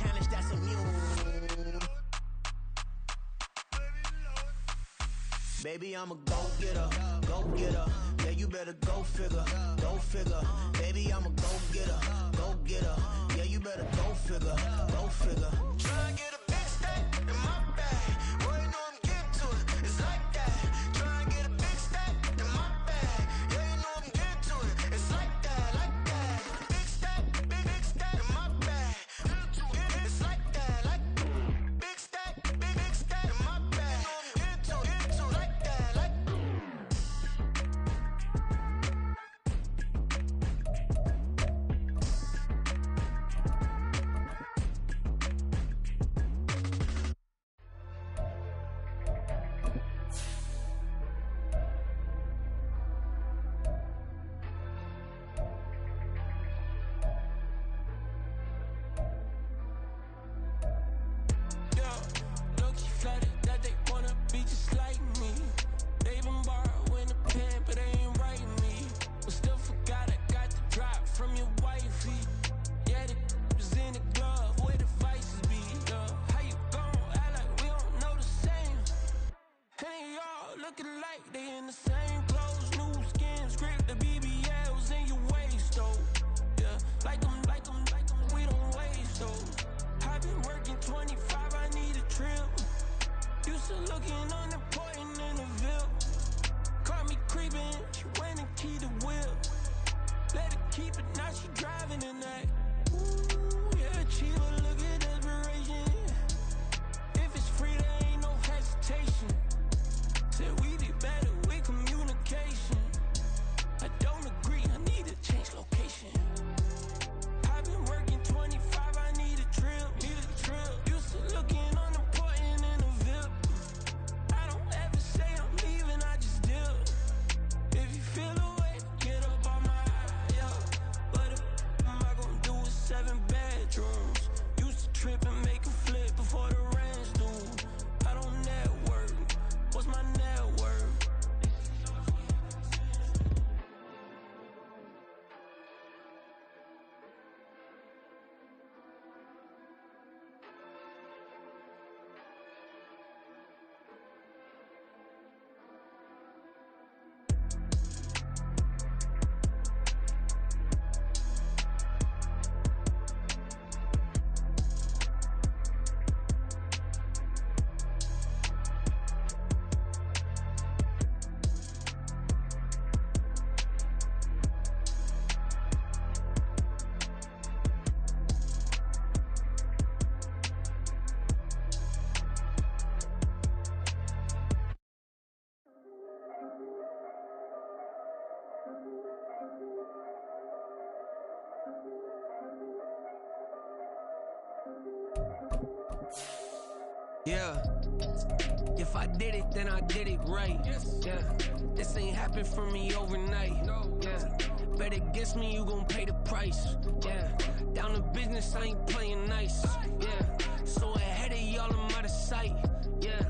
challenge that's immune. Baby, I'm a go-getter, go-getter. Yeah, you better go figure, go figure. Baby, I'm a go-getter, go-getter. Yeah, you better go figure, go figure. Tryna get a big stack in my bag. Boy, you know I'm getting to it. It's like that. Tryna get a big stack in my bag. Yeah, you know I'm getting to it. It's like that, like that. Big stack, big stack in my bag. It's like that, like big stack in my bag. You know I'm getting to it, like that, like. Looking like they in the same clothes, new skin, script, the BBLs in your waist, though. Yeah, like them, we don't waste, though. I've been working 25, I need a trip. Used to looking unimportant in the Ville. Caught me creeping, she went and keyed the wheel. Let her keep it, now she driving in that. Ooh, yeah, Chiva, look at desperation. If it's free, there ain't no hesitation. Said we did better with communication. I don't agree, I need to change location. I've been working 25, I need a trip. Used to looking unimportant in the VIP. I don't ever say I'm leaving, I just dip. If you feel away, get up on my yeah. What am I gonna do with 7 bedrooms? Used to trip and make a flip before the rent's due. I don't network. What's my net worth? Yeah, if I did it, then I did it right. Yeah, this ain't happened for me overnight. Yeah, bet against me, you gon' pay the price. Yeah, down to business, I ain't playing nice. Yeah, so ahead of y'all, I'm out of sight. Yeah,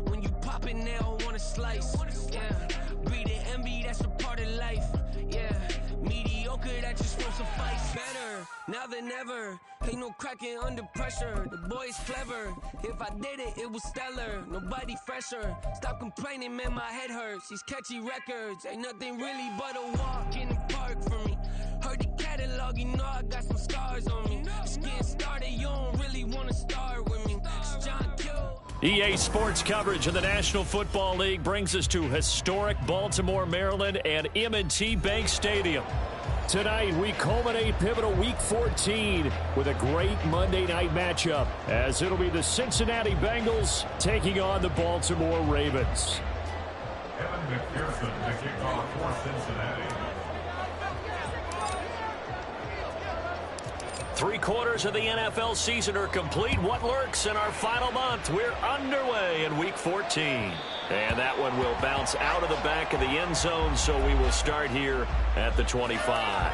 when you pop it, they don't wanna slice. Yeah, breathe and envy, that's a part of life. Yeah, mediocre, that just won't suffice. Better now than ever. Ain't no cracking under pressure. The boy's clever. If I did it, it was stellar. Nobody fresher. Stop complaining, man, my head hurts. These catchy records ain't nothing really but a walk in the park for me. Heard the catalog, you know I got some scars on me. Just getting started, you don't really wanna start with me. It's John Kill. EA Sports coverage of the National Football League brings us to historic Baltimore, Maryland and M&T Bank Stadium. Tonight, we culminate pivotal Week 14 with a great Monday night matchup, as it'll be the Cincinnati Bengals taking on the Baltimore Ravens. Evan McPherson to kick off for Cincinnati. 3/4 of the NFL season are complete. What lurks in our final month? We're underway in Week 14. And that one will bounce out of the back of the end zone, so we will start here at the 25.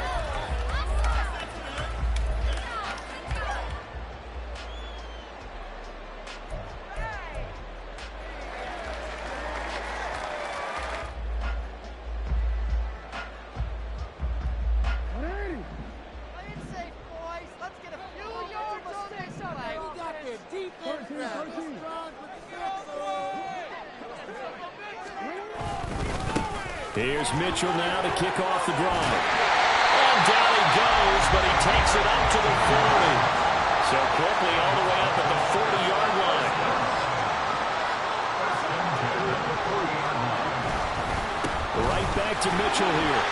Here's Mitchell now to kick off the drive. And down he goes, but he takes it up to the 40. So quickly all the way up at the 40-yard line. Right back to Mitchell here.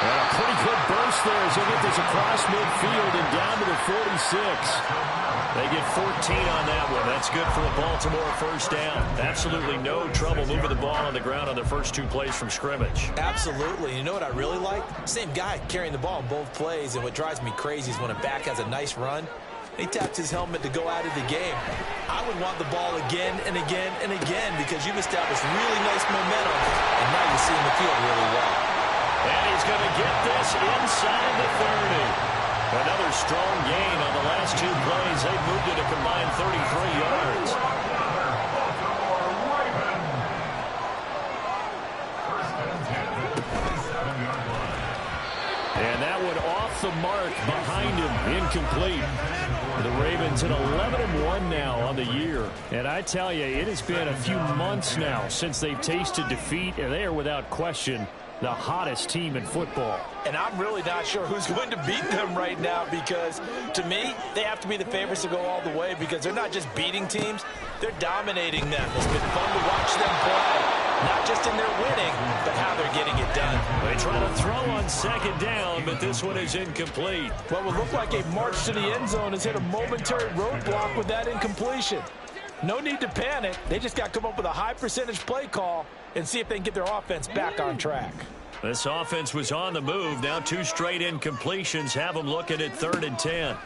And a pretty good burst there as they get this across midfield and down to the 46. They get 14 on that one. That's good for a Baltimore first down. Absolutely no trouble moving the ball on the ground on their first 2 plays from scrimmage. Absolutely. You know what I really like? Same guy carrying the ball in both plays, and what drives me crazy is when a back has a nice run, he taps his helmet to go out of the game. I would want the ball again and again and again because you've established really nice momentum, and now you're seeing the field really well. And he's going to get this inside the 30. Another strong gain on the last 2 plays. They've moved it a combined 33 yards. And that one off the mark behind him, incomplete. The Ravens at 11-1 now on the year. And I tell you, it has been a few months now since they've tasted defeat, and they are without question the hottest team in football. And I'm really not sure who's going to beat them right now because, to me, they have to be the favorites to go all the way because they're not just beating teams, they're dominating them. It's been fun to watch them play, not just in their winning, but how they're getting it done. They try to throw on second down, but this one is incomplete. What would look like a march to the end zone has hit a momentary roadblock with that incompletion. No need to panic. They just got to come up with a high percentage play call and see if they can get their offense back on track. This offense was on the move. Now 2 straight incompletions have them looking at 3rd and 10.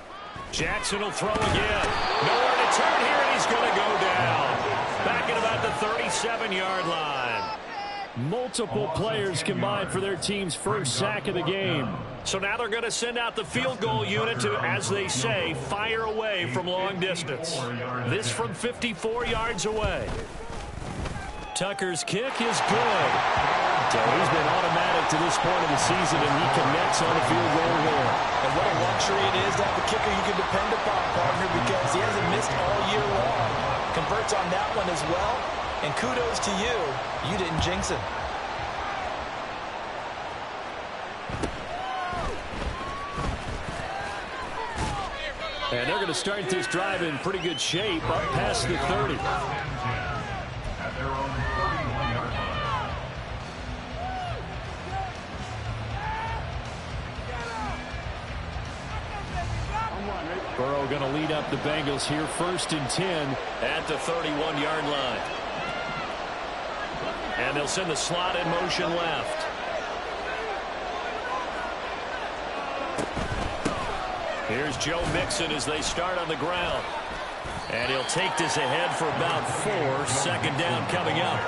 Jackson will throw again. Nowhere to turn here, and he's going to go down. Back at about the 37-yard line. Multiple players combined for their team's first sack of the game. So now they're going to send out the field goal unit to, as they say, fire away from long distance. This from 54 yards away. Tucker's kick is good. So he's been automatic to this point of the season, and he connects on the field goal here. And what a luxury it is to have a kicker you can depend upon, partner, because he hasn't missed all year long. Converts on that one as well. And kudos to you. You didn't jinx him. And they're going to start this drive in pretty good shape up past the 30. Burrow going to lead up the Bengals here, 1st and 10 at the 31-yard line. And they'll send the slot in motion left. Here's Joe Mixon as they start on the ground. And he'll take this ahead for about 4. 2nd down coming up.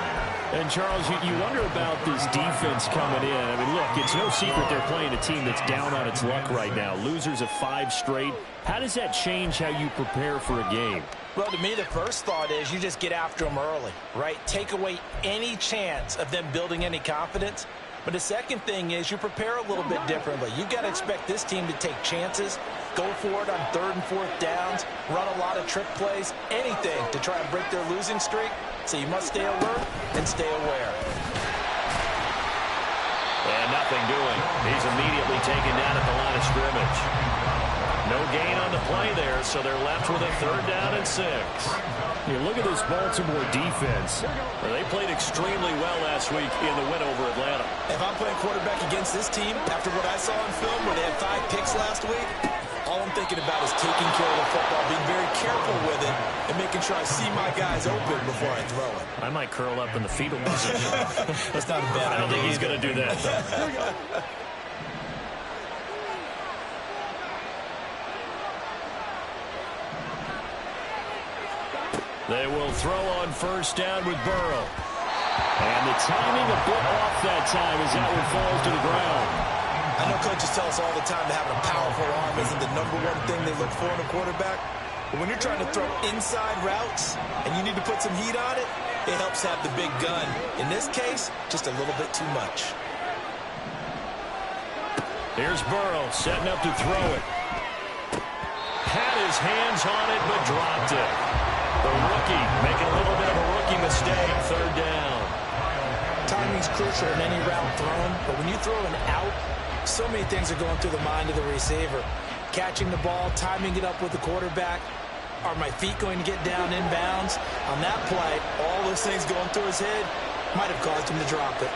And, Charles, you wonder about this defense coming in. I mean, look, it's no secret they're playing a team that's down on its luck right now. Losers of 5 straight. How does that change how you prepare for a game? Well, to me, the first thought is you just get after them early, right? Take away any chance of them building any confidence. But the second thing is you prepare a little bit differently. You've got to expect this team to take chances, go for it on 3rd and 4th downs, run a lot of trick plays, anything to try and break their losing streak. So you must stay alert and stay aware. And nothing doing. He's immediately taken down at the line of scrimmage. No gain on the play there, so they're left with a 3rd down and 6. You look at this Baltimore defense. They played extremely well last week in the win over Atlanta. If I'm playing quarterback against this team, after what I saw on film where they had 5 picks last week, all I'm thinking about is taking care of the football, being very careful with it, and making sure I see my guys open before I throw it. I might curl up in the fetal position. That's not a bad idea. I don't think he's going to do that, though. They will throw on 1st down with Burrow. And the timing a bit off that time as that one falls to the ground. I know coaches tell us all the time that having a powerful arm isn't the #1 thing they look for in a quarterback. But when you're trying to throw inside routes and you need to put some heat on it, it helps have the big gun. In this case, just a little bit too much. Here's Burrow setting up to throw it. Had his hands on it, but dropped it. The rookie making a little bit of a rookie mistake. 3rd down. Timing's catches or in any route thrown. But when you throw an out, so many things are going through the mind of the receiver. Catching the ball, timing it up with the quarterback. Are my feet going to get down inbounds? On that play, all those things going through his head might have caused him to drop it.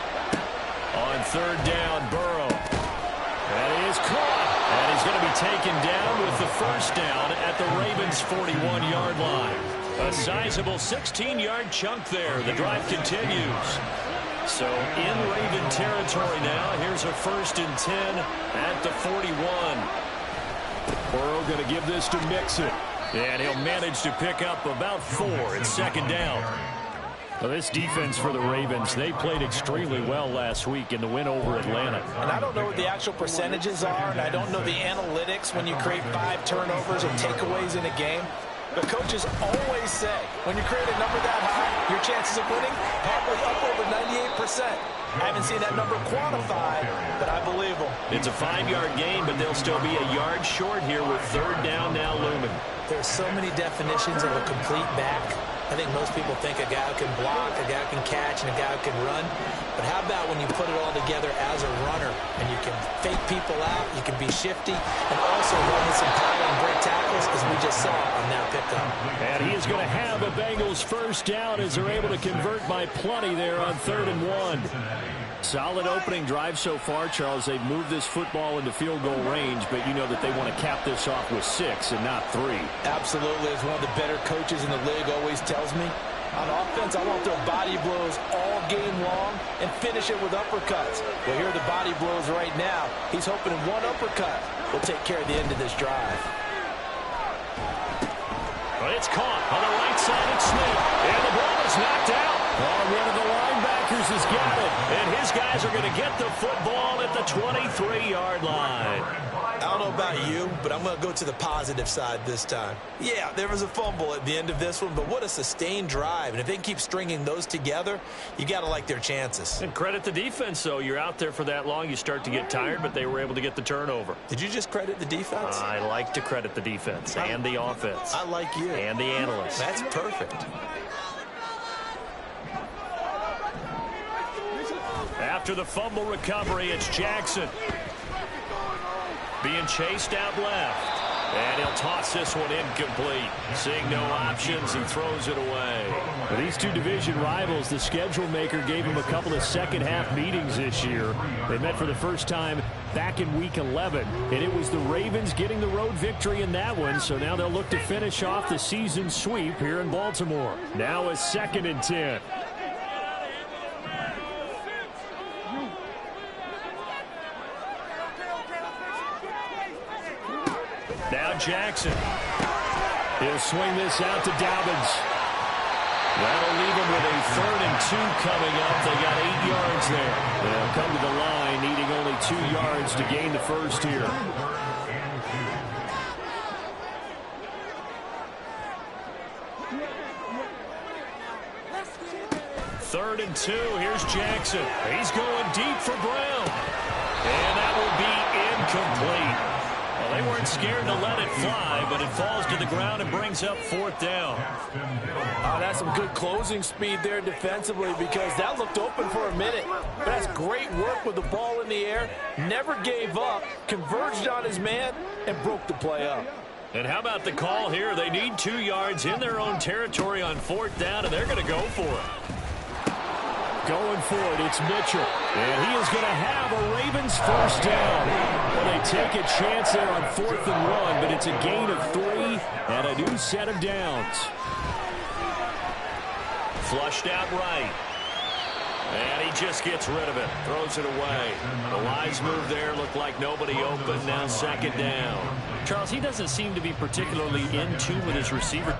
On third down, Burrow. That is caught. And he's going to be taken down with the first down at the Ravens' 41-yard line. A sizable 16-yard chunk there. The drive continues. So in Raven territory now. Here's a 1st and 10 at the 41. Burrow going to give this to Mixon. And he'll manage to pick up about 4 at 2nd down. Well, this defense for the Ravens, they played extremely well last week in the win over Atlanta. And I don't know what the actual percentages are, and I don't know the analytics when you create 5 turnovers or takeaways in a game. But coaches always say, when you create a number that high, your chances of winning probably up over 98%. I haven't seen that number quantified, but I believe them. It's a 5-yard gain, but they'll still be a yard short here with 3rd down now looming. There's so many definitions of a complete back. I think most people think a guy who can block, a guy who can catch, and a guy who can run. But how about when you put it all together as a runner, and you can fake people out, you can be shifty, and also run with some power and break tackles, as we just saw on that pickup. And he is going to have a Bengals 1st down as they're able to convert by plenty there on 3rd and 1. Solid opening drive so far, Charles. They've moved this football into field goal range, but you know that they want to cap this off with 6 and not 3. Absolutely. As one of the better coaches in the league always tells me, on offense, I want to throw body blows all game long and finish it with uppercuts. Well, here are the body blows right now. He's hoping one uppercut will take care of the end of this drive. But it's caught on the right side of Smith. And the ball is knocked out. Oh, one of the linebackers has got it. And his guys are going to get the football at the 23-yard line. I don't know about you, but I'm going to go to the positive side this time. Yeah, there was a fumble at the end of this one, but what a sustained drive. And if they can keep stringing those together, you got to like their chances. And credit the defense, though. You're out there for that long, you start to get tired, but they were able to get the turnover. Did you just credit the defense? I like to credit the defense and the offense. I like you. And the analysts. That's perfect. After the fumble recovery, it's Jackson. Being chased out left. And he'll toss this one incomplete. Seeing no options, he throws it away. For these two division rivals, the schedule maker gave him a couple of second-half meetings this year. They met for the first time back in Week 11, and it was the Ravens getting the road victory in that one, so now they'll look to finish off the season sweep here in Baltimore. Now a 2nd and 10. Now Jackson. He'll swing this out to Dobbins. That'll leave him with a 3rd and 2 coming up. They got 8 yards there. They'll come to the line, needing only 2 yards to gain the first here. Third and 2. Here's Jackson. He's going deep for Brown. And that will be incomplete. Well, they weren't scared to let it fly, but it falls to the ground and brings up 4th down. Oh, that's some good closing speed there defensively, because that looked open for a minute. But that's great work with the ball in the air. Never gave up, converged on his man, and broke the play up. And how about the call here? They need 2 yards in their own territory on 4th down, and they're going to go for it. Going for it, it's Mitchell. And he is going to have a Ravens 1st down. Well, they take a chance there on 4th and 1, but it's a gain of 3 and a new set of downs. Flushed out right. And he just gets rid of it. Throws it away. The wise move there looked like nobody open. Now 2nd down. Charles, he doesn't seem to be particularly in tune with his receiver.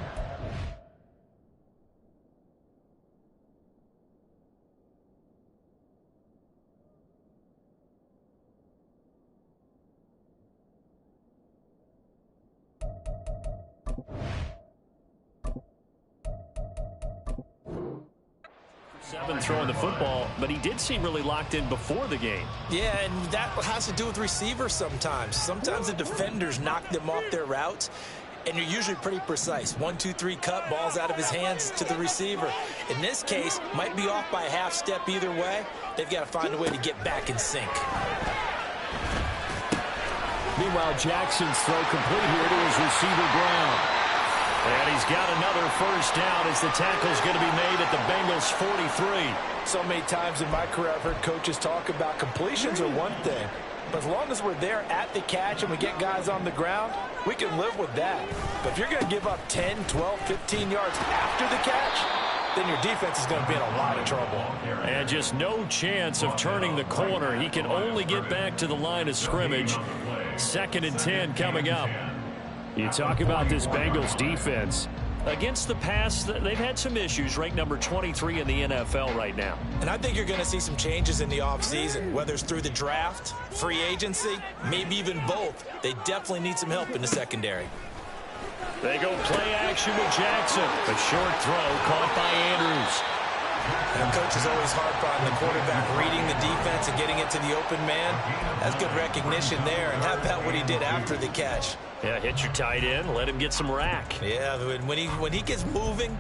Throwing the football, but he did seem really locked in before the game. Yeah, and that has to do with receivers sometimes. Sometimes the defenders knock them off their routes, and you're usually pretty precise. 1, 2, 3 cut, balls out of his hands to the receiver. In this case, might be off by a half step either way, they've got to find a way to get back in sync. Meanwhile, Jackson's throw complete here to his receiver, Brown. And he's got another first down as the tackle's going to be made at the Bengals' 43. So many times in my career, I've heard coaches talk about completions are one thing. But as long as we're there at the catch and we get guys on the ground, we can live with that. But if you're going to give up 10, 12, 15 yards after the catch, then your defense is going to be in a lot of trouble. And just no chance of turning the corner. He can only get back to the line of scrimmage. 2nd and 10 coming up. You talk about this Bengals defense. Against the pass, they've had some issues, ranked number 23 in the NFL right now. And I think you're going to see some changes in the offseason, whether it's through the draft, free agency, maybe even both. They definitely need some help in the secondary. They go play action with Jackson. A short throw caught by Andrews. And coach is always harp on the quarterback reading the defense and getting it to the open man. That's good recognition there. And how about what he did after the catch? Yeah, hit your tight end, let him get some rack. Yeah, when he gets moving,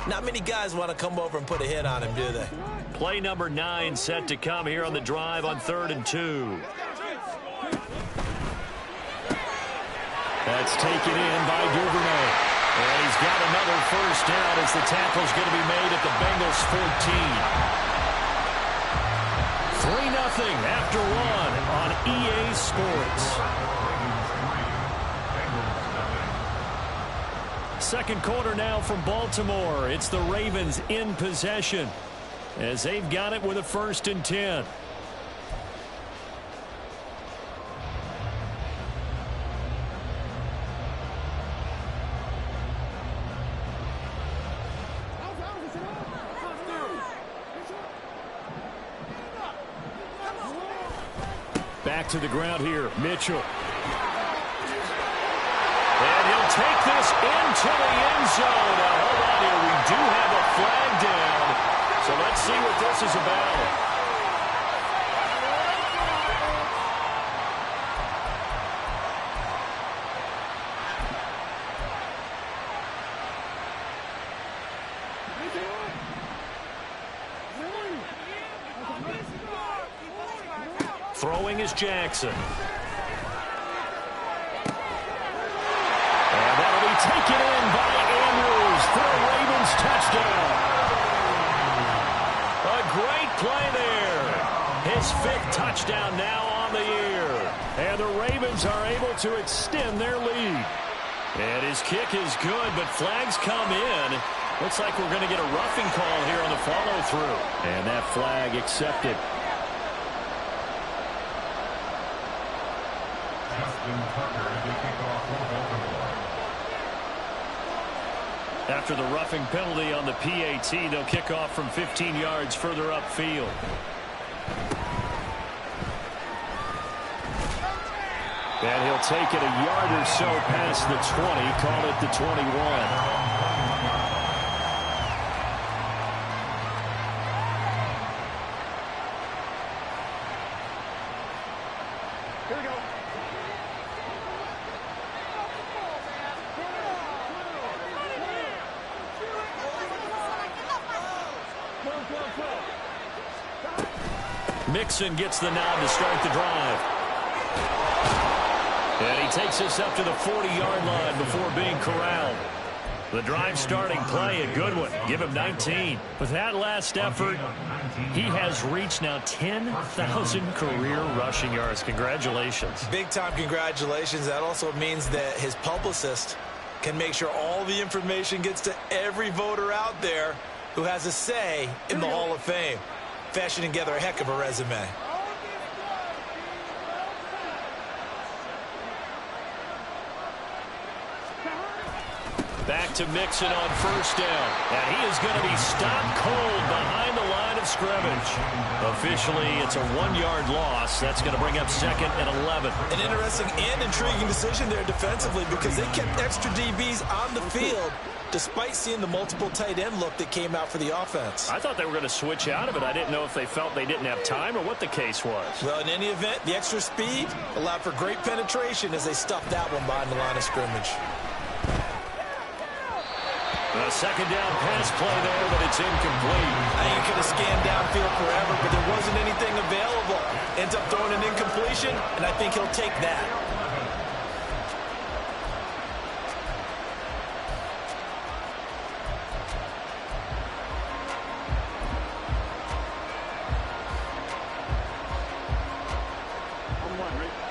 not many guys want to come over and put a hit on him, do they? Play number 9 set to come here on the drive on 3rd and 2. That's taken in by Duvernay. And he's got another first down as the tackle's going to be made at the Bengals' 14. 3-0 after 1 on EA Sports. Second quarter now from Baltimore. It's the Ravens in possession as they've got it with a 1st and 10. Back to the ground here, Mitchell. And he'll take this into the end zone. Now, hold on here. We do have a flag down. So let's see what this is about. Throwing is Jackson. And that'll be taken in by Andrews for a Ravens touchdown. A great play there. His 5th touchdown now on the year. And the Ravens are able to extend their lead. And his kick is good, but flags come in. Looks like we're going to get a roughing call here on the follow-through. And that flag accepted. After the roughing penalty on the PAT, they'll kick off from 15 yards further upfield. And he'll take it a yard or so past the 20, call it the 21. Mixon gets the nod to start the drive. And he takes us up to the 40-yard line before being corralled. The drive starting play, a good one. Give him 19. With that last effort, he has reached now 10,000 career rushing yards. Congratulations. Big-time congratulations. That also means that his publicist can make sure all the information gets to every voter out there who has a say in the Hall of Fame. Fashioning together a heck of a resume. Back to Mixon on first down. And he is going to be stopped cold behind the line of scrimmage. Officially, it's a 1-yard loss. That's going to bring up 2nd and 11. An interesting and intriguing decision there defensively because they kept extra DBs on the field despite seeing the multiple tight end look that came out for the offense. I thought they were going to switch out of it. I didn't know if they felt they didn't have time or what the case was. Well, in any event, the extra speed allowed for great penetration as they stuffed that one behind the line of scrimmage. A second down pass play there, but it's incomplete. I think you could have scanned downfield forever, but there wasn't anything available. Ends up throwing an incompletion, and I think he'll take that.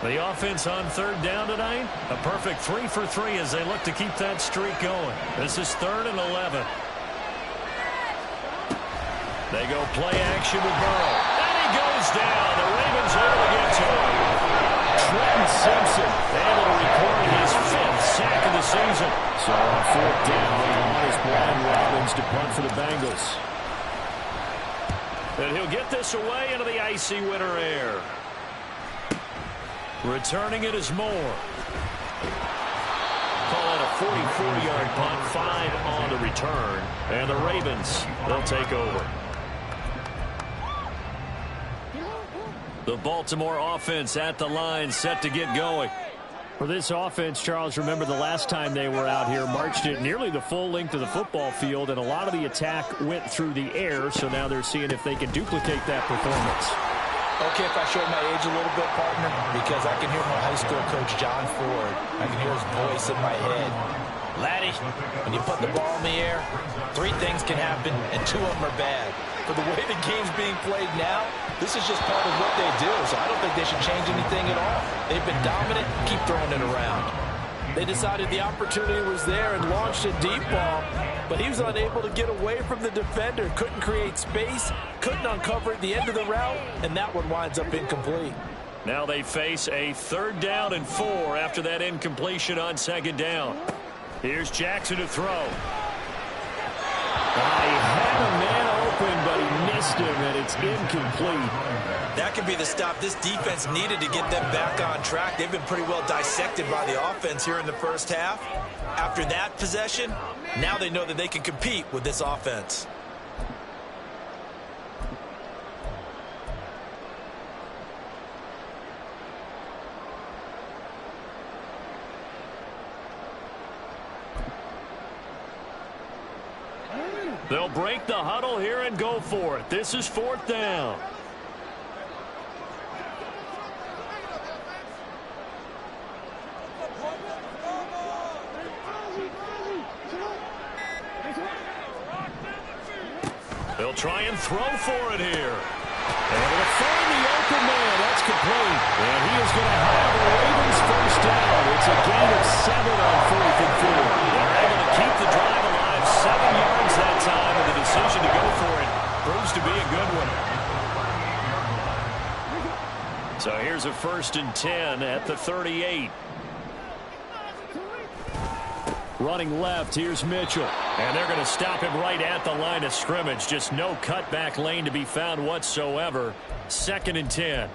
The offense on third down tonight, a perfect 3 for 3 as they look to keep that streak going. This is 3rd and 11. They go play action with Burrow. And he goes down. The Ravens able to get to him. Trenton Simpson able to record his 5th sack of the season. So on 4th down, on is Brian Robbins to punt for the Bengals. And he'll get this away into the icy winter air. Returning it is Moore. Call it a 44-yard punt, 5 on the return. And the Ravens, they'll take over. The Baltimore offense at the line, set to get going. For this offense, Charles, remember the last time they were out here, marched it nearly the full length of the football field, and a lot of the attack went through the air, so now they're seeing if they can duplicate that performance. Okay, if I show my age a little bit, partner, because I can hear my high school coach, John Ford. I can hear his voice in my head. Laddie, when you put the ball in the air, 3 things can happen, and 2 of them are bad. For the way the game's being played now, this is just part of what they do, so I don't think they should change anything at all. They've been dominant, keep throwing it around. They decided the opportunity was there and launched a deep ball, but he was unable to get away from the defender, couldn't create space, couldn't uncover at the end of the route, and that one winds up incomplete. Now they face a 3rd down and 4 after that incompletion on 2nd down. Here's Jackson to throw. He had a man open, but he missed him, and it's incomplete. That could be the stop this defense needed to get them back on track. They've been pretty well dissected by the offense here in the first half. After that possession, now they know that they can compete with this offense. They'll break the huddle here and go for it. This is 4th down. They'll try and throw for it here. Able to find the open man. That's complete. And he is going to have the Ravens first down. It's a gain of 7 on 4th and 4. They're able to keep the drive alive 7 yards that time, and the decision to go for it proves to be a good one. So here's a 1st and 10 at the 38. Running left, here's Mitchell. And they're going to stop him right at the line of scrimmage. Just no cutback lane to be found whatsoever. 2nd and 10.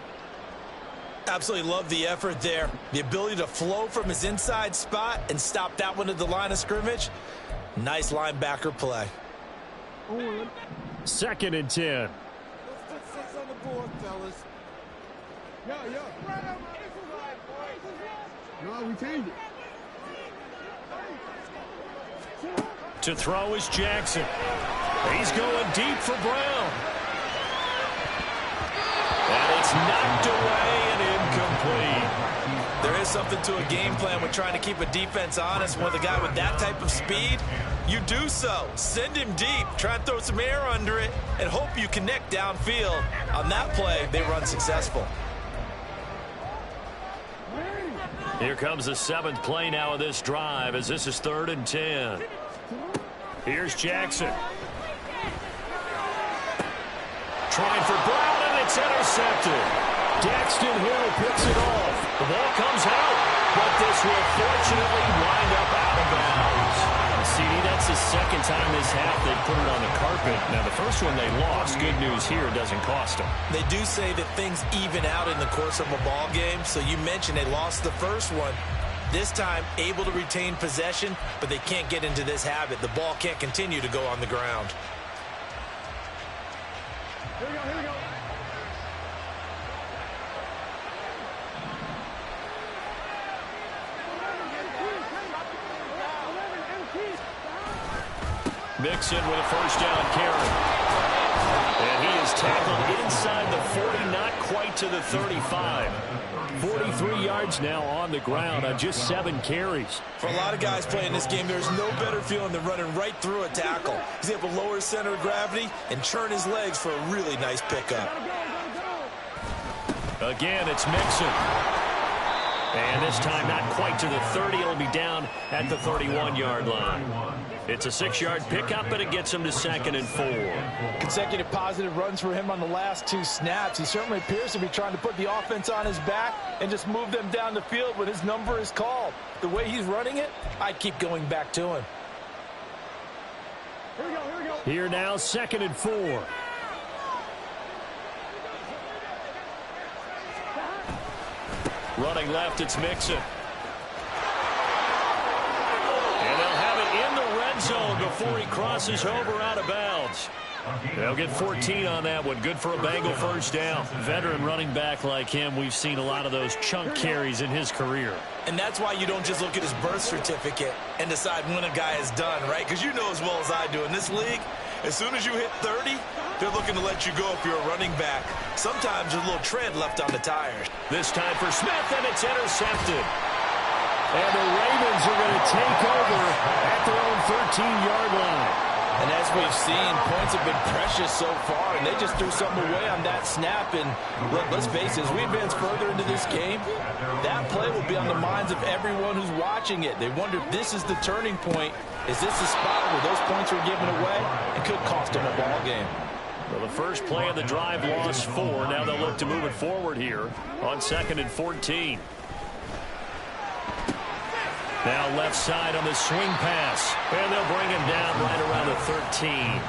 Absolutely love the effort there. The ability to flow from his inside spot and stop that one at the line of scrimmage. Nice linebacker play. 2nd and 10. No, we changed it. To throw is Jackson. He's going deep for Brown. And it's knocked away and incomplete. There is something to a game plan with trying to keep a defense honest. With a guy with that type of speed, you do so. Send him deep, try and throw some air under it, and hope you connect downfield. On that play, they run successful. Here comes the 7th play now of this drive as this is 3rd and 10. Here's Jackson. Trying for Brown, and it's intercepted. Daxton Hill picks it off. The ball comes out, but this will fortunately wind up out of bounds. CD, that's the 2nd time this half they put it on the carpet. Now, the first one they lost. Good news here, it doesn't cost them. They do say that things even out in the course of a ball game. So you mentioned they lost the first one. This time, able to retain possession, but they can't get into this habit. The ball can't continue to go on the ground. Here we go, here we go. Mixon with a first down carry. And he is tackled inside the 40, not quite to the 35. 43 yards now on the ground on just 7 carries. For a lot of guys playing this game, there's no better feeling than running right through a tackle. He's able to lower his center of gravity and churn his legs for a really nice pickup. Again, it's Mixon. And this time not quite to the 30. It'll be down at the 31-yard line. It's a 6-yard pickup, and it gets him to 2nd and 4. Consecutive positive runs for him on the last 2 snaps. He certainly appears to be trying to put the offense on his back and just move them down the field when his number is called. The way he's running it, I keep going back to him. Here we go. Here now, 2nd and 4. Running left, it's Mixon. And they'll have it in the red zone before he crosses over out of bounds. They'll get 14 on that one. Good for a Bengal first down. Veteran running back like him, we've seen a lot of those chunk carries in his career. And that's why you don't just look at his birth certificate and decide when a guy is done, right? Because you know as well as I do, in this league, as soon as you hit 30, they're looking to let you go if you're a running back. Sometimes there's a little tread left on the tires. This time for Smith, and it's intercepted. And the Ravens are going to take over at their own 13-yard line. And as we've seen, points have been precious so far, and they just threw something away on that snap. And let's face it, as we advance further into this game, that play will be on the minds of everyone who's watching it. They wonder if this is the turning point. Is this the spot where those points were given away? It could cost them a ball game. Well, the first play of the drive lost 4. Now they'll look to move it forward here on 2nd and 14. Now left side on the swing pass. And they'll bring him down right around the 13.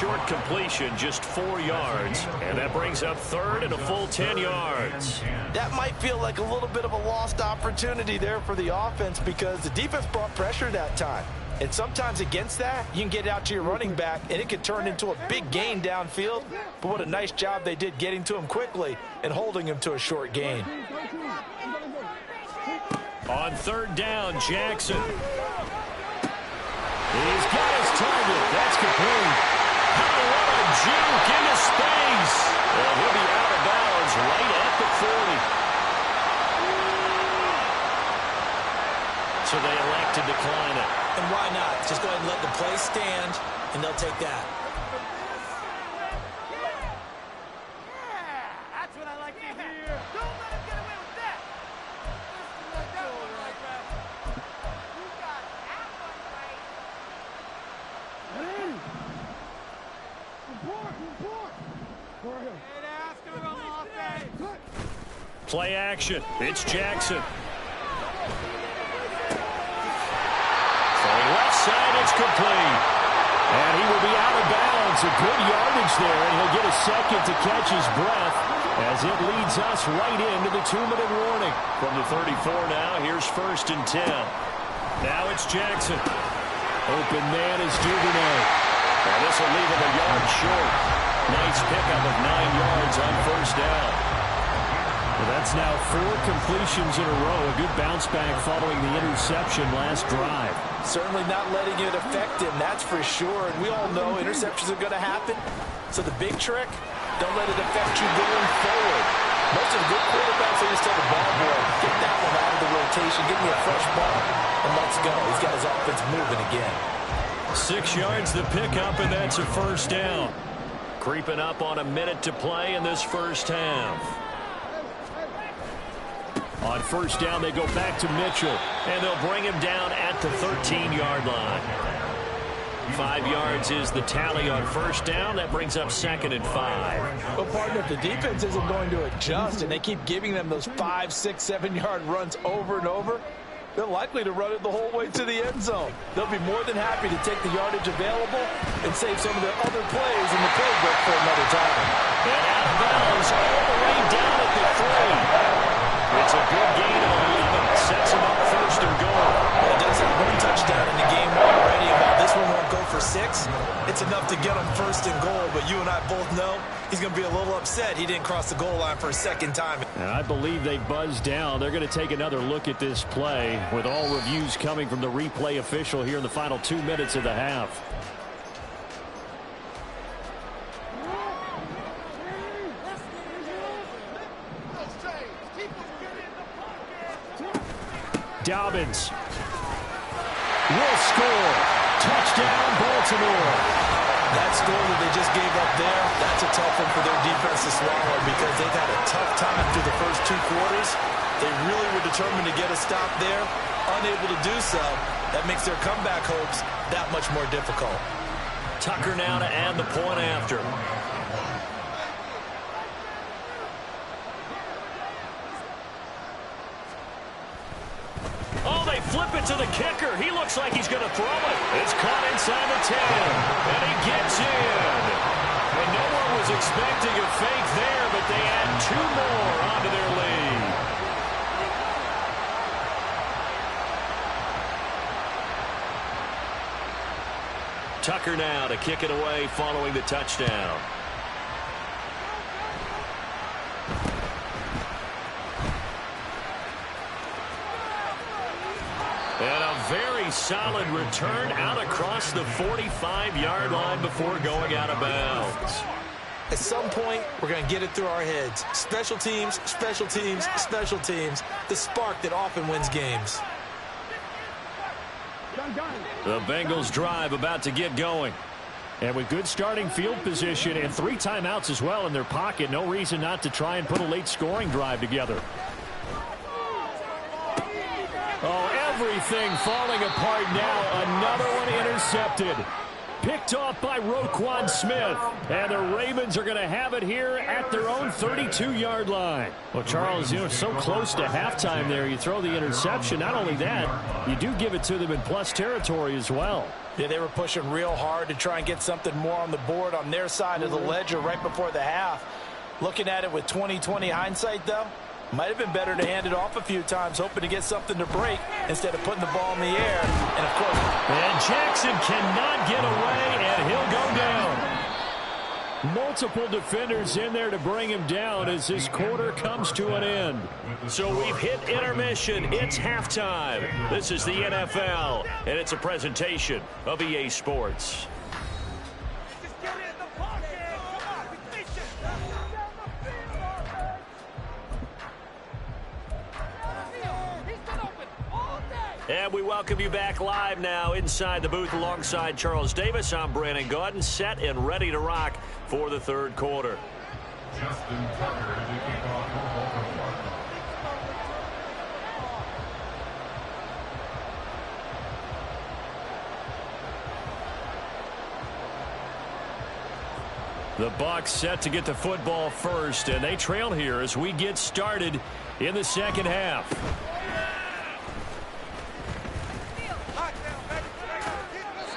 Short completion, just 4 yards. And that brings up 3rd and a full 10 yards. That might feel like a little bit of a lost opportunity there for the offense because the defense brought pressure that time. And sometimes against that, you can get out to your running back, and it could turn into a big gain downfield. But what a nice job they did getting to him quickly and holding him to a short gain. On 3rd down, Jackson. He's got his target. That's complete. How what a juke into space. And he'll be out of bounds right at the 40. So they elect to decline it. And why not? Just go ahead and let the play stand, and they'll take that. That's what I like to hear. Don't let him get away with that. You got that one right. Report. Play action. It's Jackson. Left side, it's complete. And he will be out of bounds. A good yardage there, and he'll get a second to catch his breath as it leads us right into the 2-minute warning. From the 34 now, here's 1st and 10. Now it's Jackson. Open man is Duvernay. And this will leave him a yard short. Nice pickup of 9 yards on 1st down. Well, that's now 4 completions in a row. A good bounce back following the interception last drive. Certainly not letting it affect him, that's for sure. And we all know interceptions are going to happen. So the big trick, don't let it affect you going forward. Most of the good quarterbacks, they just tell the ball boy, get that one out of the rotation, give me a fresh ball, and let's go. He's got his offense moving again. 6 yards the pickup, and that's a 1st down. Creeping up on a minute to play in this first half. On 1st down, they go back to Mitchell, and they'll bring him down at the 13-yard line. 5 yards is the tally on 1st down. That brings up 2nd and 5. Well, partner, if the defense isn't going to adjust and they keep giving them those 5, 6, 7-yard runs over and over, they're likely to run it the whole way to the end zone. They'll be more than happy to take the yardage available and save some of their other plays in the playbook for another time. And out of bounds all the way down at the 3. It's a good gain on 11. Sets him up 1st and goal. Well, it does have 1 touchdown in the game already. And while this one won't go for 6, it's enough to get him 1st and goal. But you and I both know he's going to be a little upset he didn't cross the goal line for a 2nd time. And I believe they buzzed down. They're going to take another look at this play with all reviews coming from the replay official here in the final 2 minutes of the half. Dobbins will score. Touchdown, Baltimore. That score that they just gave up there, that's a tough one for their defense to swallow because they've had a tough time through the first 2 quarters. They really were determined to get a stop there, unable to do so. That makes their comeback hopes that much more difficult. Tucker now to add the point after. Oh, they flip it to the kicker. He looks like he's going to throw it. It's caught inside the 10, and he gets in. And no one was expecting a fake there, but they add 2 more onto their lead. Tucker now to kick it away following the touchdown. And a very solid return out across the 45-yard line before going out of bounds. At some point, we're going to get it through our heads. Special teams, special teams, special teams. The spark that often wins games. The Bengals drive about to get going. And with good starting field position and 3 timeouts as well in their pocket, no reason not to try and put a late scoring drive together. Oh, everything falling apart now. Another one intercepted. Picked off by Roquan Smith. And the Ravens are going to have it here at their own 32-yard line. Well, Charles, you know, so close to halftime there. You throw the interception. Not only that, you do give it to them in plus territory as well. Yeah, they were pushing real hard to try and get something more on the board on their side of the ledger right before the half. Looking at it with 20/20 hindsight, though, might have been better to hand it off a few times, hoping to get something to break instead of putting the ball in the air. And, of course, and Jackson cannot get away, and he'll go down. Multiple defenders in there to bring him down as this quarter comes to an end. So we've hit intermission. It's halftime. This is the NFL, and it's a presentation of EA Sports. And we welcome you back live now inside the booth alongside Charles Davis. I'm Brandon Gaudin, set and ready to rock for the third quarter. Justin Tucker to kick off for Baltimore. The Bucs set to get the football first, and they trail here as we get started in the second half.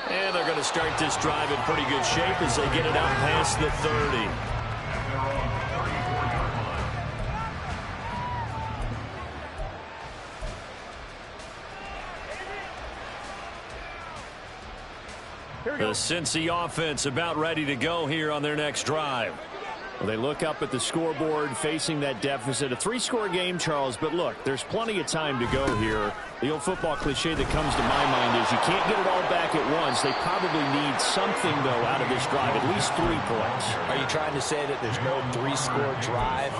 And they're going to start this drive in pretty good shape as they get it out past the 30. The Cincy offense about ready to go here on their next drive. Well, they look up at the scoreboard facing that deficit. A 3-score game, Charles, but look, there's plenty of time to go here. The old football cliche that comes to my mind is you can't get it all back at once. They probably need something, though, out of this drive, at least 3 points. Are you trying to say that there's no 3-score drive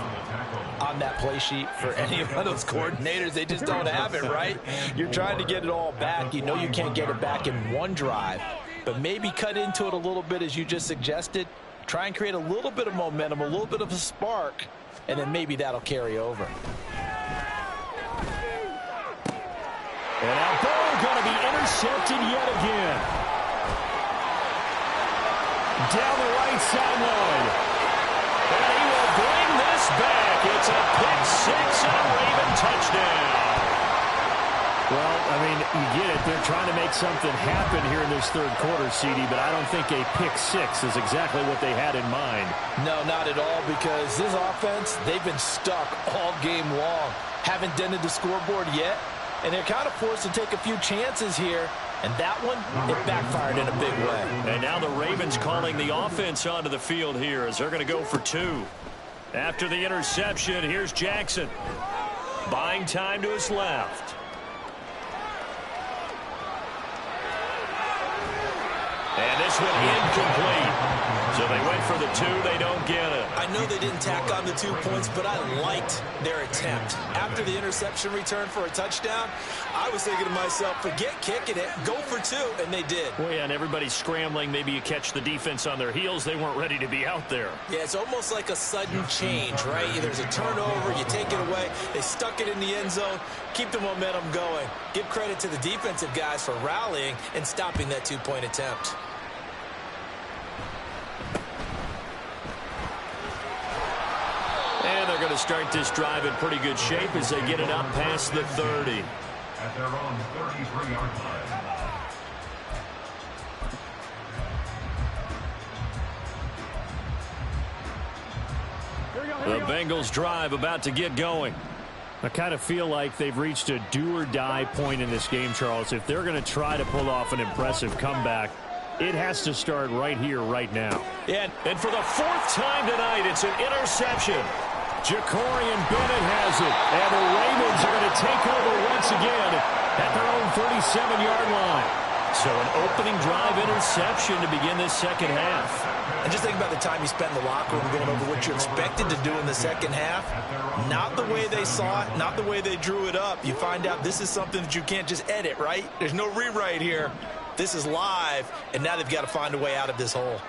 on that play sheet for any of those coordinators? They just don't have it, right? You're trying to get it all back. You know you can't get it back in one drive, but maybe cut into it a little bit as you just suggested. Try and create a little bit of momentum, a little bit of a spark, and then maybe that'll carry over. And now ball going to be intercepted yet again. Down the right sideline. And he will bring this back. It's a pick-6 and a Raven touchdown. Well, I mean, you get it. They're trying to make something happen here in this third quarter, CD, but I don't think a pick-6 is exactly what they had in mind. No, not at all, because this offense, they've been stuck all game long. Haven't dented the scoreboard yet, and they're kind of forced to take a few chances here, and that one, it backfired in a big way. And now the Ravens calling the offense onto the field here as they're going to go for 2. After the interception, here's Jackson. Buying time to his left. And this one incomplete. So they went for the 2. They don't get it. I know they didn't tack on the 2 points, but I liked their attempt. After the interception return for a touchdown, I was thinking to myself, forget kicking it, go for 2, and they did. Well, yeah, and everybody's scrambling. Maybe you catch the defense on their heels. They weren't ready to be out there. Yeah, it's almost like a sudden change, right? There's a turnover, you take it away, they stuck it in the end zone, keep the momentum going. Give credit to the defensive guys for rallying and stopping that 2-point attempt. And they're going to start this drive in pretty good shape as they get it up past the 30. At their own 33-yard line. The Bengals drive about to get going. I kind of feel like they've reached a do-or-die point in this game, Charles. If they're going to try to pull off an impressive comeback, it has to start right here, right now. And for the 4th time tonight, it's an interception. Jacorian Bennett has it, and the Ravens are going to take over once again at their own 37-yard line. So an opening drive interception to begin this second half. And just think about the time you spent in the locker room going over what you expected to do in the second half. Not the way they saw it, not the way they drew it up. You find out this is something that you can't just edit, right? There's no rewrite here. This is live, and now they've got to find a way out of this hole.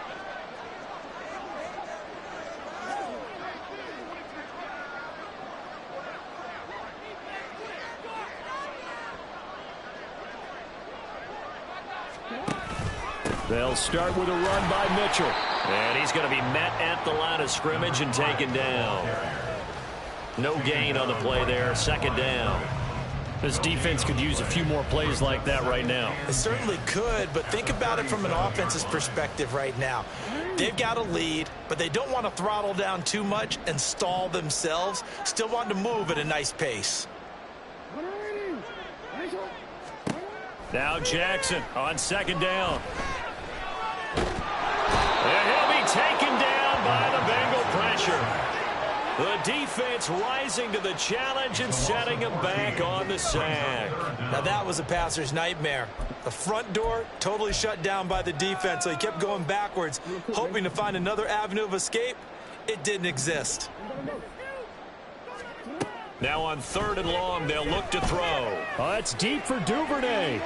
They'll start with a run by Mitchell. And he's going to be met at the line of scrimmage and taken down. No gain on the play there. Second down. This defense could use a few more plays like that right now. It certainly could, but think about it from an offense's perspective right now. They've got a lead, but they don't want to throttle down too much and stall themselves. Still want to move at a nice pace. Now Jackson on second down. And he'll be taken down by the Bengal pressure. The defense rising to the challenge and setting him back on the sack. Now that was a passer's nightmare. The front door totally shut down by the defense, so he kept going backwards, hoping to find another avenue of escape. It didn't exist. Now on 3rd and long, they'll look to throw. Oh, that's deep for Duvernay.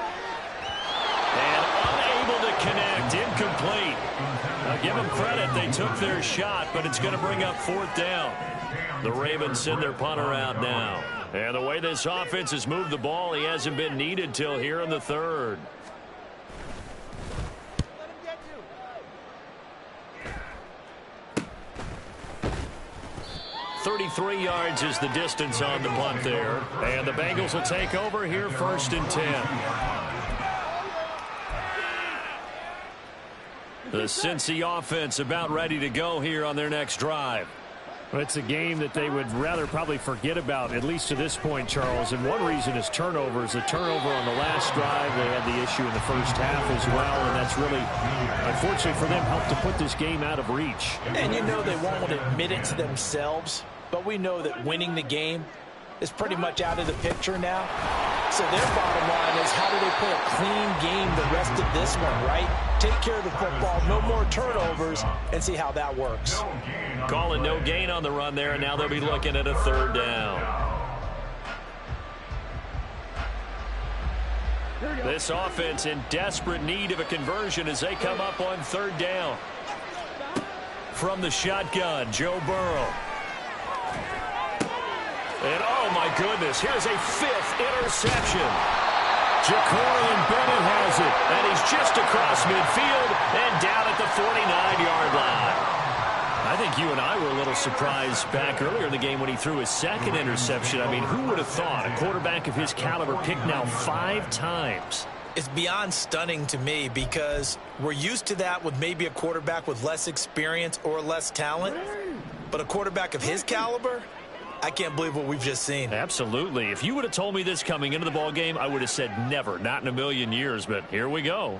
And unable to connect, incomplete. Now give them credit, they took their shot, but it's going to bring up 4th down. The Ravens send their punter out now. And the way this offense has moved the ball, he hasn't been needed till here in the 3rd. .33 yards is the distance on the punt there. And the Bengals will take over here 1st and 10. The Cincy offense about ready to go here on their next drive. Well, it's a game that they would rather probably forget about, at least to this point, Charles. And one reason is turnovers. A turnover on the last drive. They had the issue in the first half as well. And that's really, unfortunately for them, helped to put this game out of reach. And you know they won't admit it to themselves, but we know that winning the game is pretty much out of the picture now. So their bottom line is, how do they play a clean game the rest of this one, right? Take care of the football, no more turnovers, and see how that works. Calling no gain on the run there, and now they'll be looking at a 3rd down. This offense in desperate need of a conversion as they come up on 3rd down. From the shotgun, Joe Burrow. And oh my goodness, here's a 5th interception. Jacorian Bennett has it, and he's just across midfield and down at the 49-yard line. I think you and I were a little surprised back earlier in the game when he threw his 2nd interception. I mean, who would have thought a quarterback of his caliber picked now 5 times? It's beyond stunning to me because we're used to that with maybe a quarterback with less experience or less talent. But a quarterback of his caliber, I can't believe what we've just seen. Absolutely. If you would have told me this coming into the ball game, I would have said never, not in a million years, but here we go.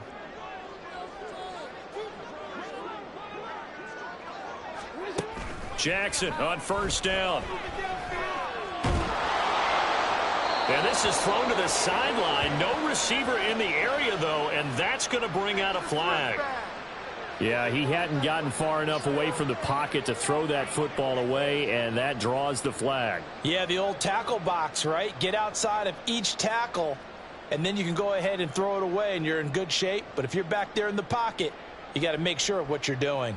Jackson on first down. And this is thrown to the sideline. No receiver in the area, though, and that's going to bring out a flag. Yeah, he hadn't gotten far enough away from the pocket to throw that football away, and that draws the flag. Yeah, the old tackle box, right? Get outside of each tackle, and then you can go ahead and throw it away, and you're in good shape. But if you're back there in the pocket, you got to make sure of what you're doing.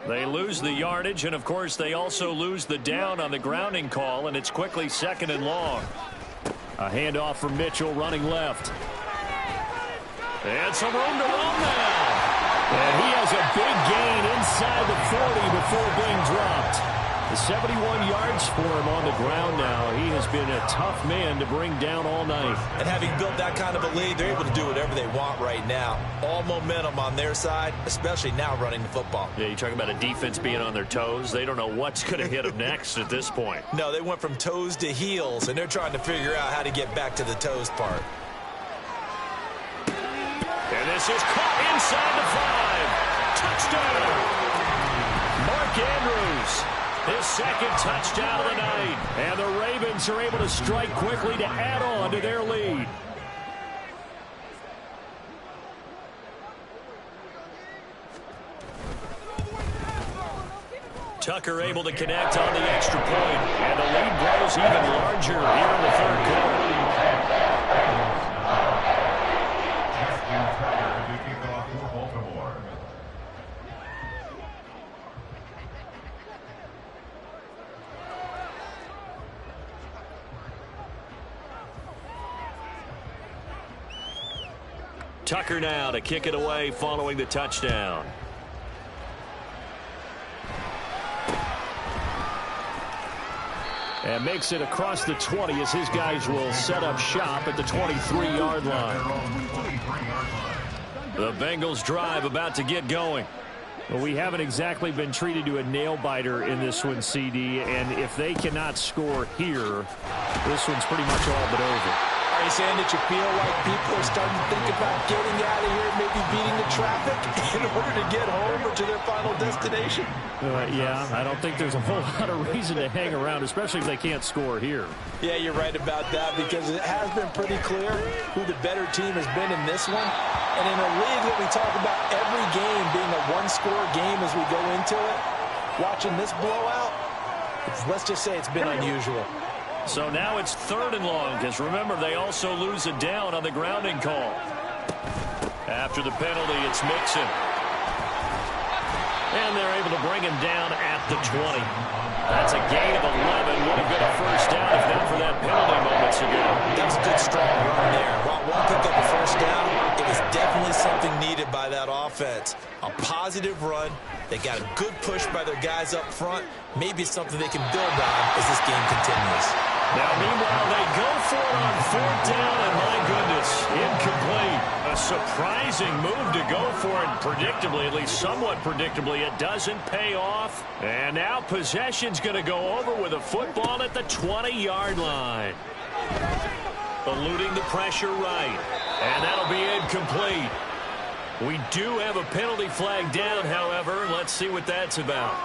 They lose the yardage, and, of course, they also lose the down on the grounding call, and it's quickly 2nd and long. A handoff from Mitchell running left. And some room to run now. And he has a big gain inside the 40 before being dropped. 71 yards for him on the ground now. He has been a tough man to bring down all night. And having built that kind of a lead, they're able to do whatever they want right now. All momentum on their side, especially now running the football. Yeah, you talk about a defense being on their toes. They don't know what's going to hit them next at this point. No, they went from toes to heels, and they're trying to figure out how to get back to the toes part. And this is caught inside the 5. Touchdown! Mark Andrews. His 2nd touchdown of the night. And the Ravens are able to strike quickly to add on to their lead. Tucker able to connect on the extra point. And the lead grows even larger here in the 3rd quarter. Tucker now to kick it away following the touchdown. And makes it across the 20 as his guys will set up shop at the 23-yard line. The Bengals drive about to get going. Well, we haven't exactly been treated to a nail-biter in this one, CD, and if they cannot score here, this one's pretty much all but over. Are you saying that you feel like people are starting to think about getting out of here, maybe beating the traffic in order to get home or to their final destination? Yeah, I don't think there's a whole lot of reason to hang around, especially if they can't score here. Yeah, you're right about that because it has been pretty clear who the better team has been in this one. And in a league that we talk about every game being a one-score game as we go into it, watching this blowout, let's just say it's been unusual. So now it's 3rd and long, because remember, they also lose a down on the grounding call. After the penalty, it's Mixon. And they're able to bring him down at the 20. That's a gain of 11. Would have been a first down if not for that penalty moments ago. That was a good, strong run there. While one picked up a first down, it was definitely something needed by that offense. A positive run. They got a good push by their guys up front. Maybe it's something they can build on as this game continues. Now, meanwhile, they go for it on 4th down, and my goodness, incomplete. A surprising move to go for it predictably, at least somewhat predictably. It doesn't pay off. And now possession's going to go over with a football at the 20-yard line. Eluding the pressure right. And that'll be incomplete. We do have a penalty flag down, however. Let's see what that's about.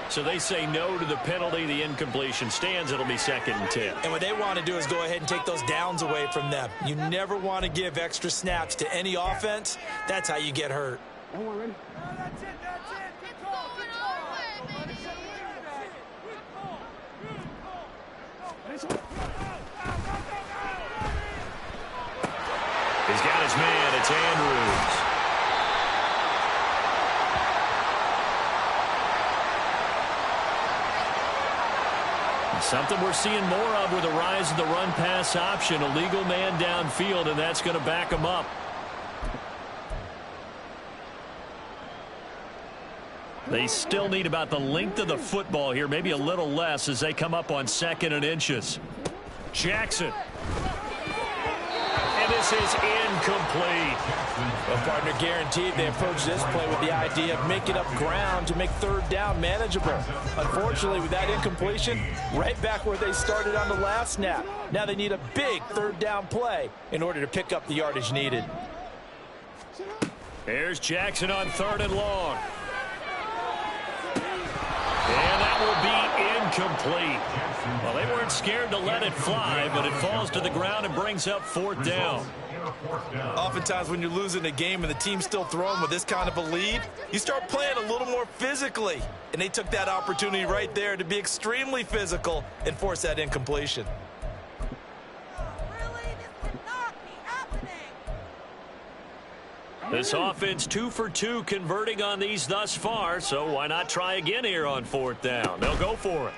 So they say no to the penalty. The incompletion stands. It'll be 2nd and 10. And what they want to do is go ahead and take those downs away from them. You never want to give extra snaps to any offense. That's how you get hurt. That's it. Good call. He's got his man. It's Andrews. Something we're seeing more of with the rise of the run-pass option. A legal man downfield, and that's going to back him up. They still need about the length of the football here, maybe a little less as they come up on 2nd and inches. Jackson. And this This is incomplete. Well, partner, guaranteed they approach this play with the idea of making up ground to make third down manageable. Unfortunately, with that incompletion, right back where they started on the last snap. Now they need a big third down play in order to pick up the yardage needed. Here's Jackson on 3rd and long. And that will be incomplete. Well, they weren't scared to let it fly, but it falls to the ground and brings up 4th down. Oftentimes when you're losing a game and the team's still throwing with this kind of a lead, you start playing a little more physically. And they took that opportunity right there to be extremely physical and force that incompletion. This offense 2 for 2 converting on these thus far, so why not try again here on 4th down? They'll go for it.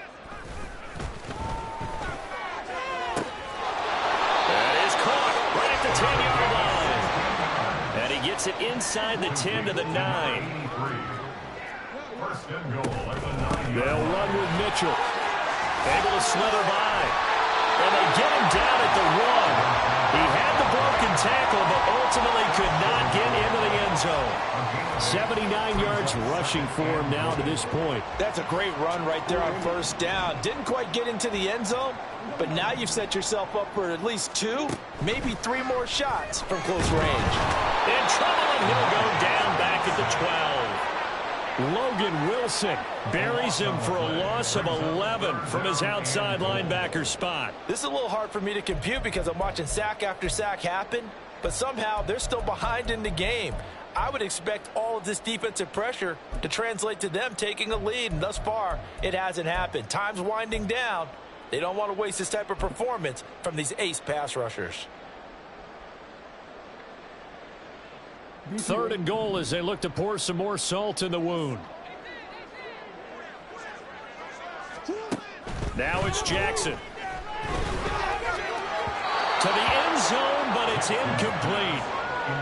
That is caught right at the 10-yard line. And he gets it inside the 10 to the 9. They'll run with Mitchell. Able to slither by. And they get him down at the 1. He had the broken tackle, but ultimately could not get into the end zone. 79 yards rushing for him now to this point. That's a great run right there on 1st down. Didn't quite get into the end zone, but now you've set yourself up for at least 2, maybe 3 more shots from close range. In trouble, and he'll go down back at the 12. Logan Wilson buries him for a loss of 11 from his outside linebacker spot. This is a little hard for me to compute because I'm watching sack after sack happen, but somehow they're still behind in the game. I would expect all of this defensive pressure to translate to them taking a lead, and thus far, it hasn't happened. Time's winding down. They don't want to waste this type of performance from these ace pass rushers. 3rd and goal as they look to pour some more salt in the wound. Now it's Jackson. To the end zone, but it's incomplete.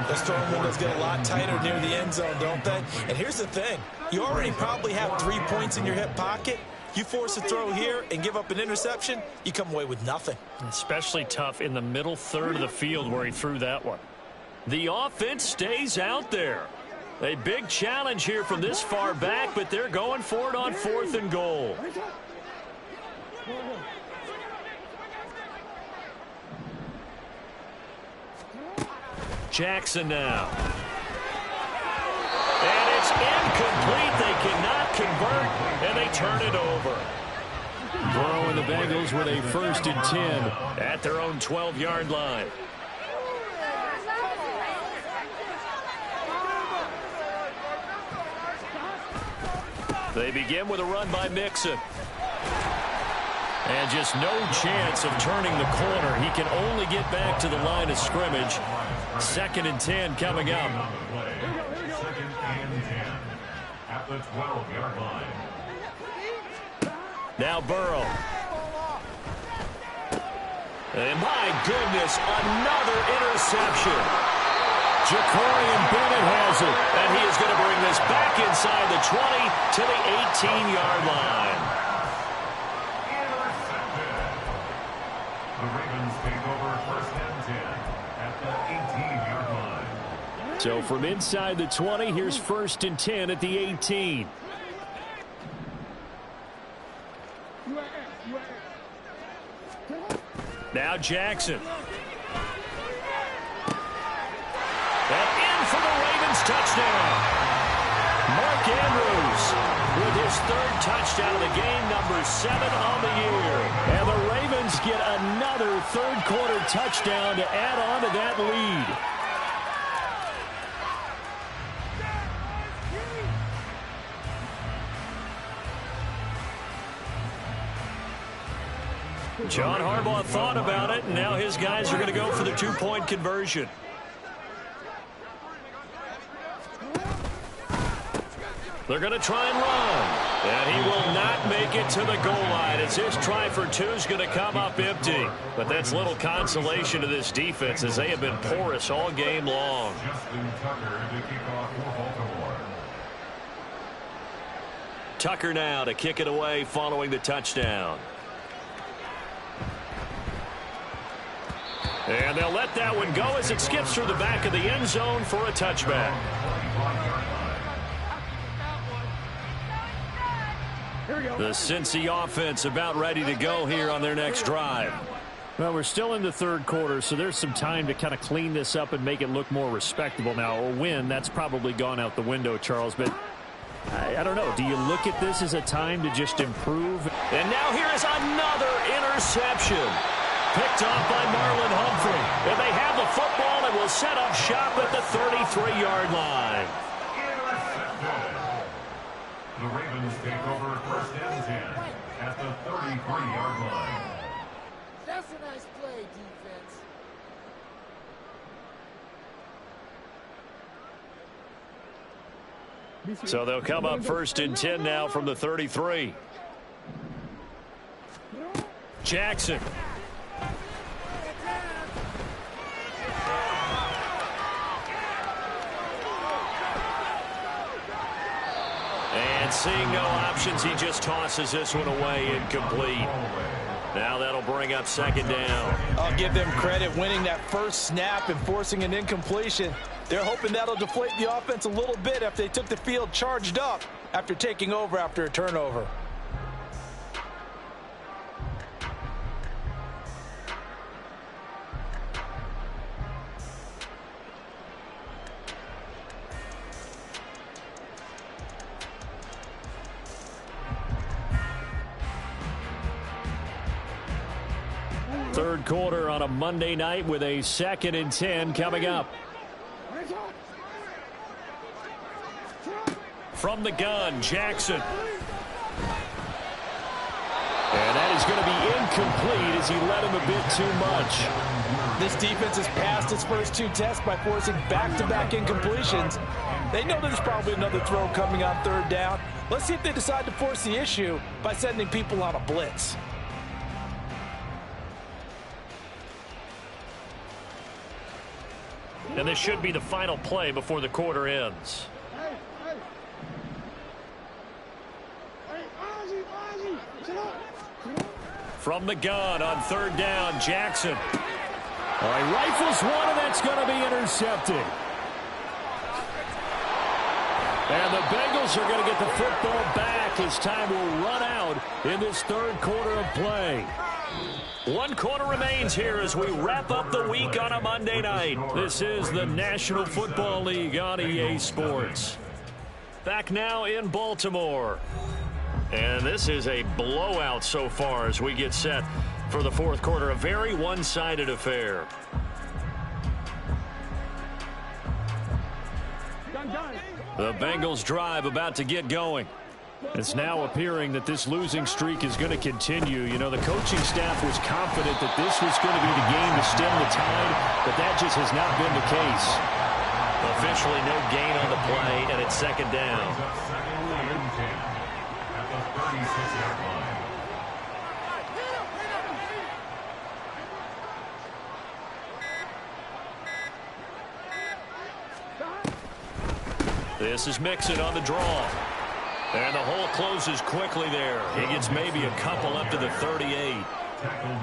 Those throwing windows get a lot tighter near the end zone, don't they? And here's the thing. You already probably have 3 points in your hip pocket. You force a throw here and give up an interception, you come away with nothing. Especially tough in the middle third of the field where he threw that one. The offense stays out there. A big challenge here from this far back, but they're going for it on 4th and goal. Jackson now. And it's incomplete. They cannot convert, and they turn it over. Burrow and the Bengals with a 1st and 10 at their own 12-yard line. They begin with a run by Mixon. And just no chance of turning the corner. He can only get back to the line of scrimmage. 2nd and 10 coming up. 2nd and 10 at the 12-yard line. Now Burrow. And my goodness, another interception. Jacorian Bennett has it. And he is going to bring this back inside the 20 to the 18-yard line. The Ravens take over 1st and 10 at the 18-yard line. So from inside the 20, here's 1st and 10 at the 18. Now Jackson. And in for the Ravens touchdown. Mark Andrews with his 3rd touchdown of the game, number 7 on the year. And the Ravens get another 3rd quarter touchdown to add on to that lead. John Harbaugh thought about it, and now his guys are going to go for the 2-point conversion. They're going to try and run. And he will not make it to the goal line as his try for 2 is going to come up empty. But that's little consolation to this defense as they have been porous all game long. Justin Tucker to kick off for Baltimore. Tucker now to kick it away following the touchdown. And they'll let that one go as it skips through the back of the end zone for a touchback. The Cincy offense about ready to go here on their next drive. Well, we're still in the third quarter, so there's some time to kind of clean this up and make it look more respectable. Now, a win, that's probably gone out the window, Charles, but I don't know. Do you look at this as a time to just improve? And now here is another interception. Picked off by Marlon Humphrey. And they have the football and will set up shop at the 33-yard line. The Ravens take over first and 10 at the 33-yard line. That's a nice play, defense. So they'll come up first and 10 now from the 33. Jackson. And seeing no options, he just tosses this one away, incomplete. Now that'll bring up second down. I'll give them credit winning that first snap and forcing an incompletion. They're hoping that'll deflate the offense a little bit after they took the field charged up after taking over after a turnover. Third quarter on a Monday night with a 2nd and 10 coming up. From the gun, Jackson. And that is going to be incomplete as he led him a bit too much. This defense has passed its first two tests by forcing back-to-back incompletions. They know there's probably another throw coming on third down. Let's see if they decide to force the issue by sending people on a blitz. And this should be the final play before the quarter ends. From the gun on third down, Jackson. He rifles one, and that's going to be intercepted. And the Bengals are going to get the football back as time will run out in this third quarter of play. 1 quarter remains here as we wrap up the week on a Monday night. This is the National Football League on EA Sports. Back now in Baltimore. And this is a blowout so far as we get set for the fourth quarter. A very one-sided affair. The Bengals drive about to get going. It's now appearing that this losing streak is going to continue. You know, the coaching staff was confident that this was going to be the game to stem the tide, but that just has not been the case. Officially no gain on the play, and it's second down. At the 36-yard line. This is Mixon on the draw. And the hole closes quickly there. He gets maybe a couple up to the 38.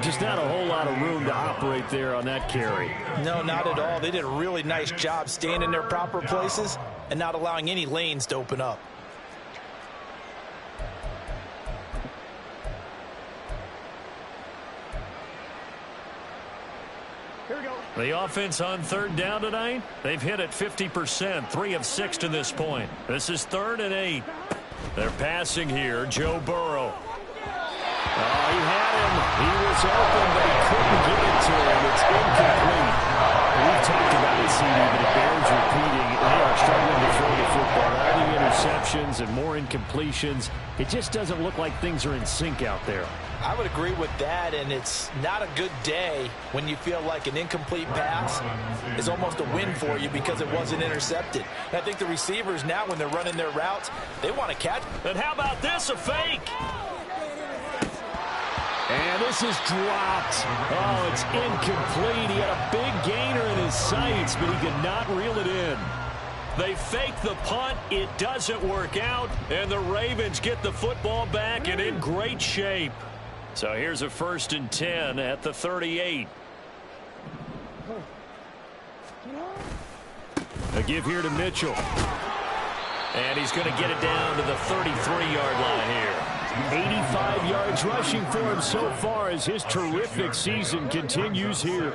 Just not a whole lot of room to operate there on that carry. No, not at all. They did a really nice job staying in their proper places and not allowing any lanes to open up. The offense on third down tonight, they've hit it 50%, 3 of 6 to this point. This is 3rd and 8. They're passing here, Joe Burrow. Oh, he had him. He was open, but he couldn't get it to him. It's incomplete. We've talked about it, CD, but it bears repeating. They are struggling to throw the football. All the interceptions and more incompletions. It just doesn't look like things are in sync out there. I would agree with that, and it's not a good day when you feel like an incomplete pass is almost a win for you because it wasn't intercepted. And I think the receivers now, when they're running their routes, they want to catch. And how about this, a fake? And this is dropped. Oh, it's incomplete. He had a big gainer in his sights, but he could not reel it in. They fake the punt. It doesn't work out, and the Ravens get the football back and in great shape. So here's a 1st and 10 at the 38. A give here to Mitchell. And he's going to get it down to the 33-yard line here. 85 yards rushing for him so far as his terrific season continues here.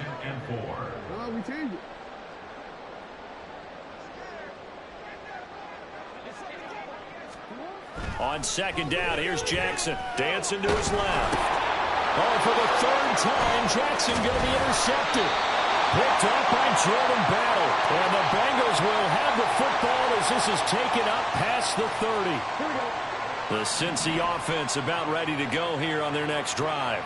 On second down, here's Jackson. Dancing to his left. Oh, for the third time, Jackson going to be intercepted. Picked up by Jordan Battle. And the Bengals will have the football as this is taken up past the 30. The Cincy offense about ready to go here on their next drive.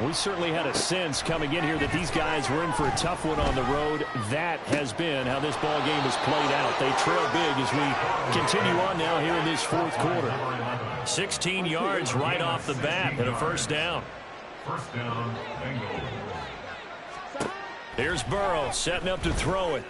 We certainly had a sense coming in here that these guys were in for a tough one on the road. That has been how this ball game has played out. They trail big as we continue on now here in this fourth quarter. 16 yards right off the bat and a first down. First down, Bengals. Here's Burrow setting up to throw it.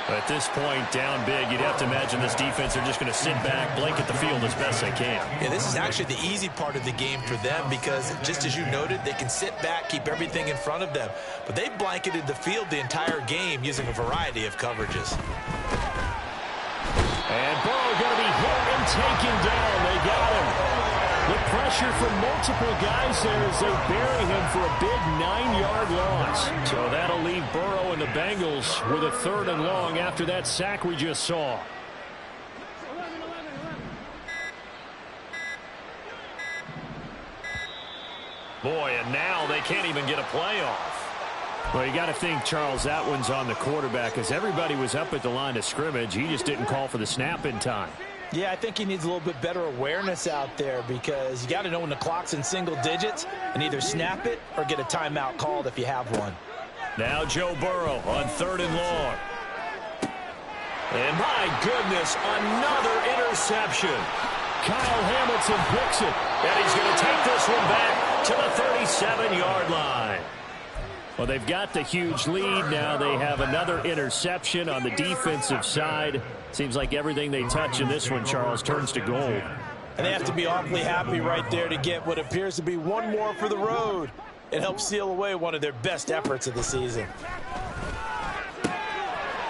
At this point, down big, you'd have to imagine this defense are just going to sit back, blanket the field as best they can. Yeah, this is actually the easy part of the game for them because, just as you noted, they can sit back, keep everything in front of them. But they blanketed the field the entire game using a variety of coverages. And Burrow going to be hit and taken down. They got him. The pressure from multiple guys there as they bury him for a big 9-yard loss. So that'll leave Burrow and the Bengals with a third and long after that sack we just saw. Boy, and now they can't even get a play off. Well, you got to think, Charles, that one's on the quarterback as everybody was up at the line of scrimmage. He just didn't call for the snap in time. Yeah, I think he needs a little bit better awareness out there because you got to know when the clock's in single digits and either snap it or get a timeout called if you have one. Now Joe Burrow on third and long. And my goodness, another interception. Kyle Hamilton picks it. And he's going to take this one back to the 37-yard line. Well, they've got the huge lead. Now they have another interception on the defensive side. Seems like everything they touch in this one, Charles, turns to gold. And they have to be awfully happy right there to get what appears to be one more for the road. It helps seal away one of their best efforts of the season.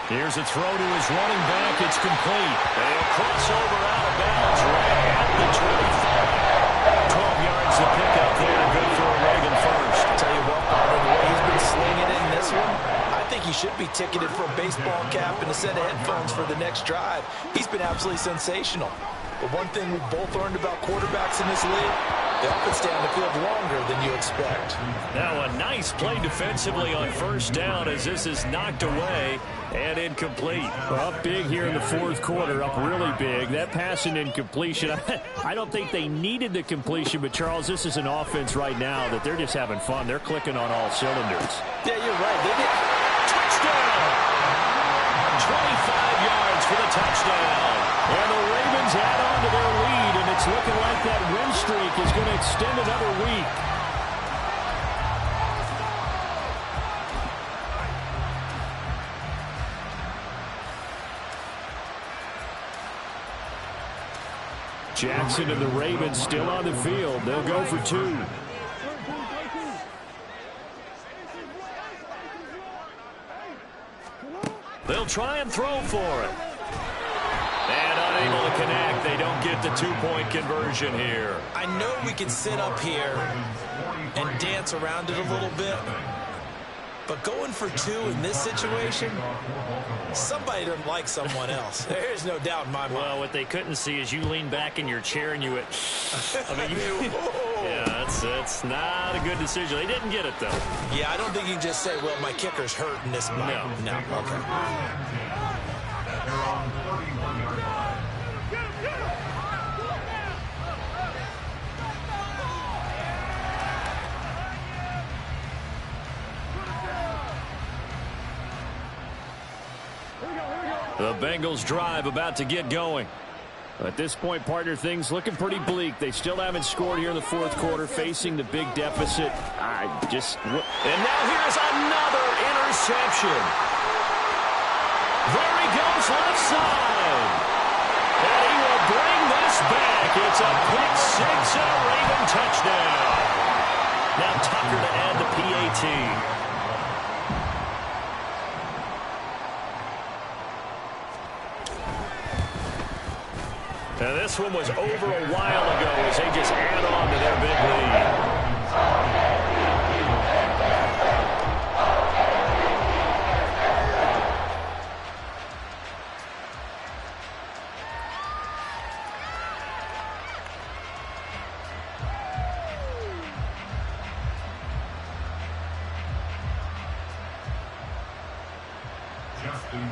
Here's a throw to his running back. It's complete. A crossover out of bounds right at the 25. 12 yards to pick up there. Good for a Reagan first. I'll tell you what, Bob, the way he's been slinging in this one, I think he should be ticketed for a baseball cap and a set of headphones for the next drive. He's been absolutely sensational. But one thing we've both learned about quarterbacks in this league, they often stay on the field longer than you expect. Now a nice play defensively on first down as this is knocked away and incomplete. Well, up big here in the fourth quarter, up really big. That pass and incompletion, I don't think they needed the completion, but Charles, this is an offense right now that they're just having fun. They're clicking on all cylinders. Yeah, you're right. They did. Touchdown! 25 yards for the touchdown. And the Ravens add on to their lead, and it's looking like that win streak is going to extend another week. Jackson and the Ravens still on the field. They'll go for two. They'll try and throw for it. And unable to connect. They don't get the two-point conversion here. I know we can sit up here and dance around it a little bit, but going for two in this situation, somebody doesn't like someone else. There's no doubt in my mind. Well, what they couldn't see is you lean back in your chair and you went, I mean, yeah, that's not a good decision. They didn't get it, though. Yeah, I don't think you can just say, well, my kicker's hurt in this moment. No, okay. The Bengals drive about to get going. At this point, partner, things looking pretty bleak. They still haven't scored here in the fourth quarter, facing the big deficit. And now here's another interception. There he goes left side. And he will bring this back. It's a pick six and a Raven touchdown. Now Tucker to add the PAT. And this one was over a while ago as they just add on to their big lead. Justin